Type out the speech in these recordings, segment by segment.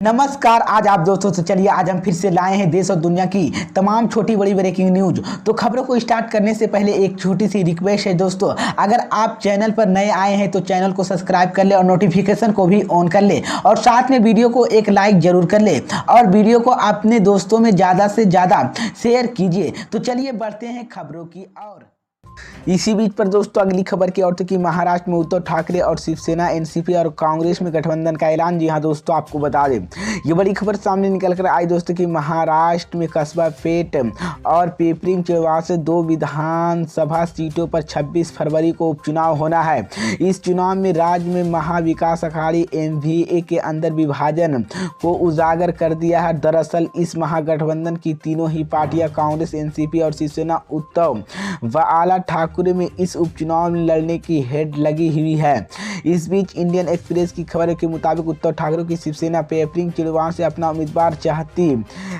नमस्कार। आज आप दोस्तों से चलिए आज हम फिर से लाए हैं देश और दुनिया की तमाम छोटी बड़ी ब्रेकिंग न्यूज। तो खबरों को स्टार्ट करने से पहले एक छोटी सी रिक्वेस्ट है दोस्तों, अगर आप चैनल पर नए आए हैं तो चैनल को सब्सक्राइब कर ले और नोटिफिकेशन को भी ऑन कर ले और साथ में वीडियो को एक लाइक जरूर कर ले और वीडियो को अपने दोस्तों में ज़्यादा से ज़्यादा शेयर कीजिए। तो चलिए बढ़ते हैं खबरों की ओर। इसी बीच पर दोस्तों अगली खबर की ओर कि महाराष्ट्र में उद्धव ठाकरे और शिवसेना, एनसीपी और कांग्रेस में गठबंधन का ऐलान। जी हां दोस्तों, आपको बता दें ये बड़ी खबर सामने निकल कर आई दोस्तों कि महाराष्ट्र में कस्बा पेट और पिंपरी चिंचवड से 2 विधानसभा सीटों पर 26 फरवरी को उपचुनाव होना है। इस चुनाव में राज्य में महाविकास अघाड़ी एमवीए के अंदर विभाजन को उजागर कर दिया है। दरअसल इस महागठबंधन की तीनों ही पार्टियां कांग्रेस, एनसीपी और शिवसेना उद्धव व ठाकुरे में इस उपचुनाव में लड़ने की हेड लगी हुई है। इस बीच इंडियन एक्सप्रेस की खबर के मुताबिक उद्धव ठाकरे की शिवसेना पिंपरी चिंचवड से अपना उम्मीदवार चाहती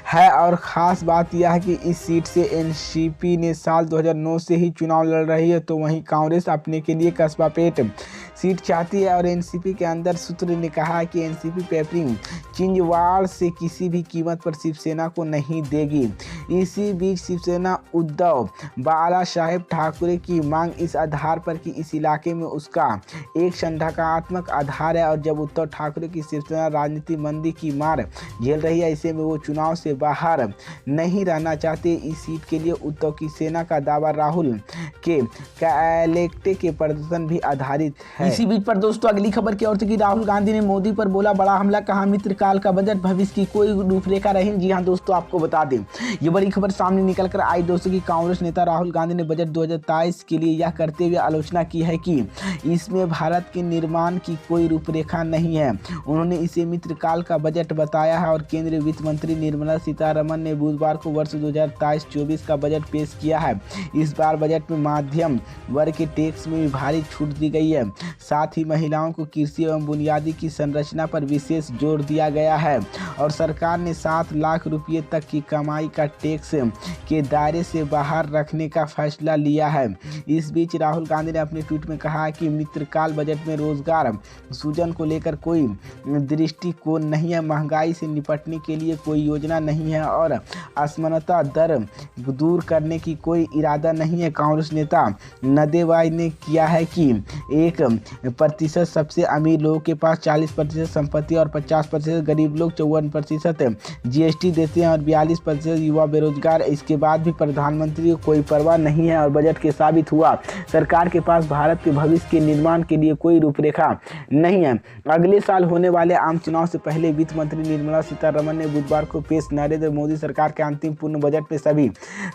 है और ख़ास बात यह है कि इस सीट से एनसीपी ने साल 2009 से ही चुनाव लड़ रही है, तो वहीं कांग्रेस अपने के लिए कस्बा पेट सीट चाहती है और एनसीपी के अंदर सूत्र ने कहा कि एनसीपी पिंपरी चिंचवड से किसी भी कीमत पर शिवसेना को नहीं देगी। इसी बीच शिवसेना उद्धव बाला साहेब ठाकरे की मांग इस आधार पर कि इस इलाके में उसका एक संगठनात्मक आधार है और जब उद्धव ठाकरे की शिवसेना राजनीति मंदी की मार झेल रही है, ऐसे में वो चुनाव से बाहर नहीं रहना चाहते। इस सीट के लिए उद्धव की सेना का दावा राहुल के कैलेक्टे के प्रदर्शन भी आधारित है। इसी बीच पर दोस्तों अगली खबर की ओर कि राहुल गांधी ने मोदी पर बोला बड़ा हमला, कहा मित्रकाल का बजट भविष्य की कोई रूपरेखा नहीं। जी हां दोस्तों, आपको बता दें ये बड़ी खबर सामने निकल कर आई दोस्तों की कांग्रेस नेता राहुल गांधी ने बजट 2023 के लिए यह करते हुए आलोचना की है कि इसमें भारत के निर्माण की कोई रूपरेखा नहीं है। उन्होंने इसे मित्रकाल का बजट बताया है और केंद्रीय वित्त मंत्री निर्मला सीतारमण ने बुधवार को वर्ष 2023-24 का बजट पेश किया है। इस बार बजट में मध्यम वर्ग के टैक्स में भी भारी छूट दी गई है। साथ ही महिलाओं को कृषि एवं बुनियादी की संरचना पर विशेष जोर दिया गया है और सरकार ने 7 लाख रुपये तक की कमाई का टैक्स के दायरे से बाहर रखने का फैसला लिया है। इस बीच राहुल गांधी ने अपने ट्वीट में कहा कि मित्रकाल बजट में रोजगार सृजन को लेकर कोई दृष्टिकोण नहीं है, महंगाई से निपटने के लिए कोई योजना नहीं है और असमानता दर दूर करने की कोई इरादा नहीं है। कांग्रेस नेता नदेवाई ने किया है कि 1% सबसे अमीर लोगों के पास 40% संपत्ति और 50% गरीब लोग 54% जीएसटी देते हैं और 42% युवा बेरोजगार। इसके बाद भी प्रधानमंत्री को कोई परवाह नहीं है और बजट के साबित हुआ सरकार के पास भारत के भविष्य के निर्माण के लिए कोई रूपरेखा नहीं है। अगले साल होने वाले आम चुनाव से पहले वित्त मंत्री निर्मला सीतारमण ने बुधवार को पेश नरेंद्र मोदी सरकार के अंतिम पूर्ण बजट में सभी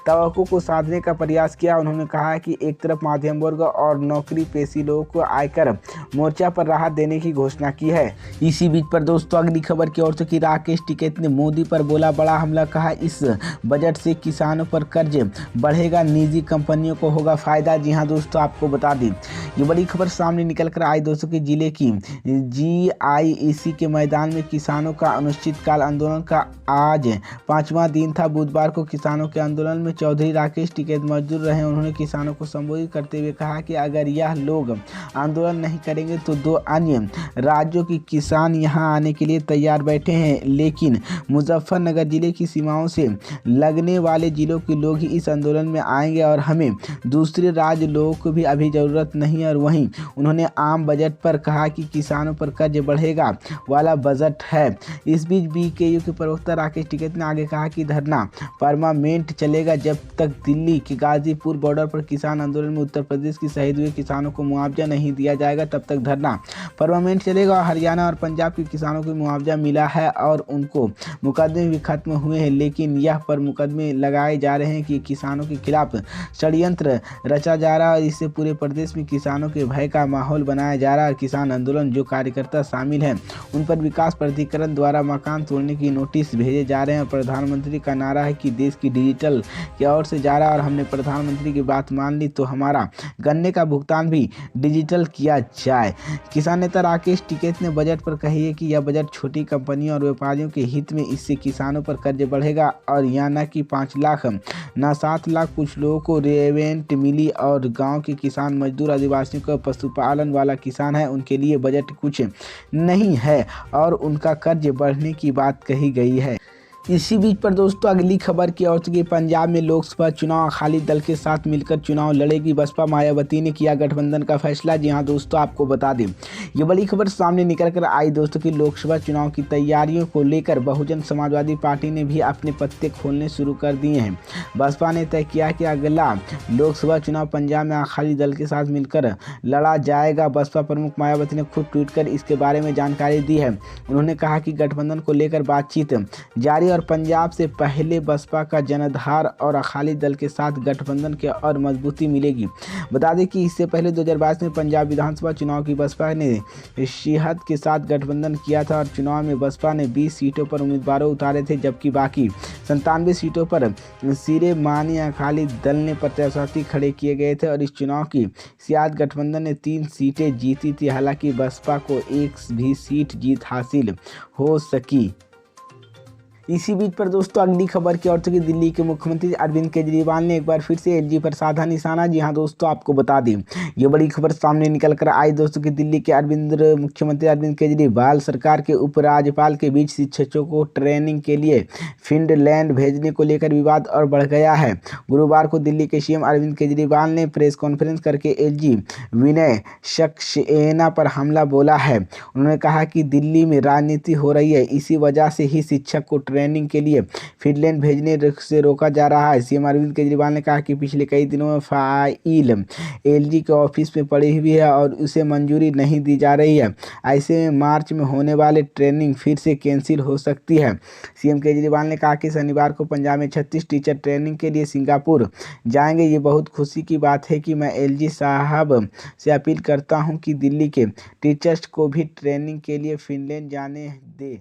तवक्को को साधने का प्रयास किया। उन्होंने कहा कि एक तरफ मध्यम वर्ग और नौकरी पेशी लोगों को आयकर मोर्चा पर राहत देने की घोषणा की है। इसी बीच पर दोस्तों अगली खबर की ओर से कि राकेश टिकैत ने मोदी पर बोला बड़ा हमला, कहा इस बजट से किसानों पर कर्ज बढ़ेगा, निजी कंपनियों को होगा फायदा। जी हां दोस्तों, आपको बता दें ये बड़ी खबर सामने निकल कर आई दोस्तों कि जिले की जीआईईसी के मैदान में किसानों का अनिश्चितकाल आंदोलन का आज 5वां दिन था। बुधवार को किसानों के आंदोलन में चौधरी राकेश टिकैत मौजूद रहे। उन्होंने किसानों को संबोधित करते हुए कहा कि अगर यह लोग आंदोलन नहीं करेंगे तो 2 अन्य राज्यों के किसान यहां आने के लिए तैयार बैठे हैं, लेकिन मुजफ्फरनगर जिले की सीमाओं से लगने वाले जिलों के लोग ही इस आंदोलन में आएंगे और हमें दूसरे राज्य लोगों को भी अभी ज़रूरत नहीं है। और वहीं उन्होंने आम बजट पर कहा कि किसानों पर कर्ज बढ़ेगा वाला बजट है। इस बीच बीकेयू के प्रवक्ता राकेश टिकैत ने आगे कहा कि धरना परमानेंट चलेगा जब तक दिल्ली के गाजीपुर बॉर्डर पर किसान आंदोलन में उत्तर प्रदेश के शहीद हुए किसानों को मुआवजा नहीं दिया जाएगा, तब तक धरना परमानेंट चलेगा। हरियाणा और पंजाब के किसानों को मुआवजा मिला है और उनको मुकदमे भी खत्म हुए हैं, लेकिन यह पर मुकदमे लगाए जा रहे हैं कि किसानों के खिलाफ षड्यंत्र रचा जा रहा है और इससे पूरे प्रदेश में किसानों के भय का माहौल बनाया जा रहा है। किसान आंदोलन जो कार्यकर्ता शामिल हैं उन पर विकास प्राधिकरण द्वारा मकान तोड़ने की नोटिस भेजे जा रहे हैं। प्रधानमंत्री का नारा है कि देश की डिजिटल की ओर से जा रहा है और हमने प्रधानमंत्री की बात मान ली तो हमारा गन्ने का भुगतान भी डिजिटल किया किया जाए। किसान नेता राकेश टिकैत ने बजट पर कही है कि यह बजट छोटी कंपनियों और व्यापारियों के हित में, इससे किसानों पर कर्ज बढ़ेगा और यहाँ न कि 5 लाख न 7 लाख कुछ लोगों को रेवेंट मिली और गांव के किसान, मजदूर, आदिवासियों का पशुपालन वाला किसान है, उनके लिए बजट कुछ नहीं है और उनका कर्ज बढ़ने की बात कही गई है। इसी बीच पर दोस्तों अगली खबर की ओर से पंजाब में लोकसभा चुनाव अकाली दल के साथ मिलकर चुनाव लड़ेगी बसपा। मायावती ने किया गठबंधन का फैसला। जी हां दोस्तों, आपको बता दें ये बड़ी खबर सामने निकल कर आई दोस्तों कि लोकसभा चुनाव की तैयारियों को लेकर बहुजन समाजवादी पार्टी ने भी अपने पत्ते खोलने शुरू कर दिए हैं। बसपा ने तय किया कि अगला लोकसभा चुनाव पंजाब में अकाली दल के साथ मिलकर लड़ा जाएगा। बसपा प्रमुख मायावती ने खुद ट्वीट कर इसके बारे में जानकारी दी है। उन्होंने कहा कि गठबंधन को लेकर बातचीत जारी और पंजाब से पहले बसपा का जनाधार और अकाली दल के साथ गठबंधन के और मजबूती मिलेगी। बता दें कि इससे पहले 2022 में पंजाब विधानसभा चुनाव की बसपा ने शिहद के साथ गठबंधन किया था और चुनाव में बसपा ने 20 सीटों पर उम्मीदवारों उतारे थे, जबकि बाकी 97 सीटों पर सिरे मानी अकाली दल ने प्रत्याशी खड़े किए गए थे और इस चुनाव की सियाद गठबंधन ने 3 सीटें जीती थी। हालांकि बसपा को एक भी सीट जीत हासिल हो सकी। इसी बीच पर दोस्तों अगली खबर की ओर से दिल्ली के मुख्यमंत्री अरविंद केजरीवाल ने एक बार फिर से एलजी पर साधा निशाना। जी हां दोस्तों, आपको बता दें ये बड़ी खबर सामने निकल कर आई दोस्तों कि दिल्ली के मुख्यमंत्री अरविंद केजरीवाल सरकार के उपराज्यपाल के बीच शिक्षकों को ट्रेनिंग के लिए फिनलैंड भेजने को लेकर विवाद और बढ़ गया है। गुरुवार को दिल्ली के सीएम अरविंद केजरीवाल ने प्रेस कॉन्फ्रेंस करके एलजी विनय सक्सेना पर हमला बोला है। उन्होंने कहा कि दिल्ली में राजनीति हो रही है, इसी वजह से ही शिक्षक को ट्रेनिंग के लिए फिनलैंड भेजने से रोका जा रहा है। सीएम अरविंद केजरीवाल ने कहा कि पिछले कई दिनों में फाइल एलजी के ऑफिस में पड़ी हुई है और उसे मंजूरी नहीं दी जा रही है। ऐसे में मार्च में होने वाले ट्रेनिंग फिर से कैंसिल हो सकती है। सीएम केजरीवाल ने कहा कि शनिवार को पंजाब में 36 टीचर ट्रेनिंग के लिए सिंगापुर जाएंगे। ये बहुत खुशी की बात है कि मैं एलजी साहब से अपील करता हूं कि दिल्ली के टीचर्स को भी ट्रेनिंग के लिए फिनलैंड जाने दें।